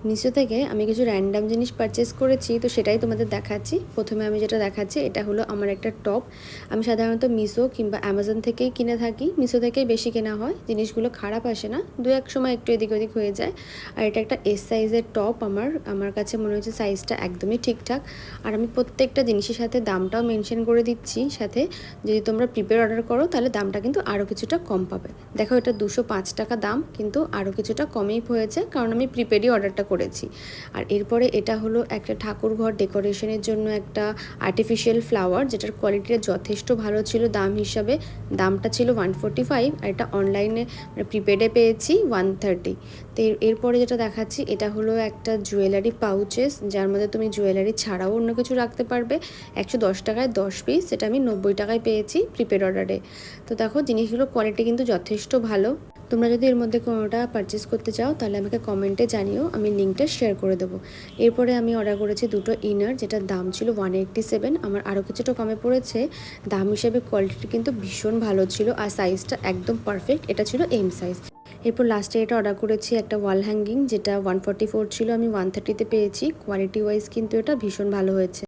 মিশো থেকে আমি কিছু র্যান্ডাম জিনিস পারচেস করেছি, তো সেটাই তোমাদের দেখাচ্ছি। প্রথমে আমি যেটা দেখাচ্ছি এটা হলো আমার একটা টপ। আমি সাধারণত মিশো কিংবা অ্যামাজন থেকেই কিনে থাকি, মিশো থেকেই বেশি কেনা হয়, জিনিসগুলো খারাপ আসে না, দু এক সময় একটু এদিক ওদিক হয়ে যায়। আর এটা একটা এস সাইজের টপ। আমার কাছে মনে হচ্ছে সাইজটা একদমই ঠিকঠাক। আর আমি প্রত্যেকটা জিনিসের সাথে দামটাও মেনশন করে দিচ্ছি, সাথে যদি তোমরা প্রিপেড অর্ডার করো তাহলে দামটা কিন্তু আরও কিছুটা কম পাবে। দেখো এটা 205 টাকা দাম, কিন্তু আরও কিছুটা কমেই হয়েছে কারণ আমি প্রিপেডই অর্ডারটা করেছি। আর এরপরে এটা হলো একটা ঠাকুর ঘর ডেকোরেশনের জন্য একটা আর্টিফিশিয়াল ফ্লাওয়ার, যেটার কোয়ালিটিটা যথেষ্ট ভালো ছিল দাম হিসাবে। দামটা ছিল 145, আর এটা অনলাইনে প্রিপেডে পেয়েছি 130। তো এরপরে যেটা দেখাচ্ছি এটা হলো একটা জুয়েলারি পাউচেস, যার মধ্যে তুমি জুয়েলারি ছাড়াও অন্য কিছু রাখতে পারবে। 110 টাকায় 10 পিস, সেটা আমি 90 টাকায় পেয়েছি প্রিপেড অর্ডারে। তো দেখো জিনিসগুলোর কোয়ালিটি কিন্তু যথেষ্ট ভালো। তোমরা যদি এর মধ্যে কোনোটা পারচেস করতে চাও তাহলে আমাকে কমেন্টে জানিও, আমি লিঙ্কটা শেয়ার করে দেবো। এরপরে আমি অর্ডার করেছি দুটো ইনার, যেটার দাম ছিল 187, আমার আরও কিছুটা কমে পড়েছে। দাম হিসেবে কোয়ালিটি কিন্তু ভীষণ ভালো ছিল, আর সাইজটা একদম পারফেক্ট, এটা ছিল এম সাইজ। এরপর লাস্টে এটা অর্ডার করেছি একটা ওয়াল হ্যাঙ্গিং, যেটা 144 ছিল, আমি 130-তে পেয়েছি। কোয়ালিটি ওয়াইজ কিন্তু এটা ভীষণ ভালো হয়েছে।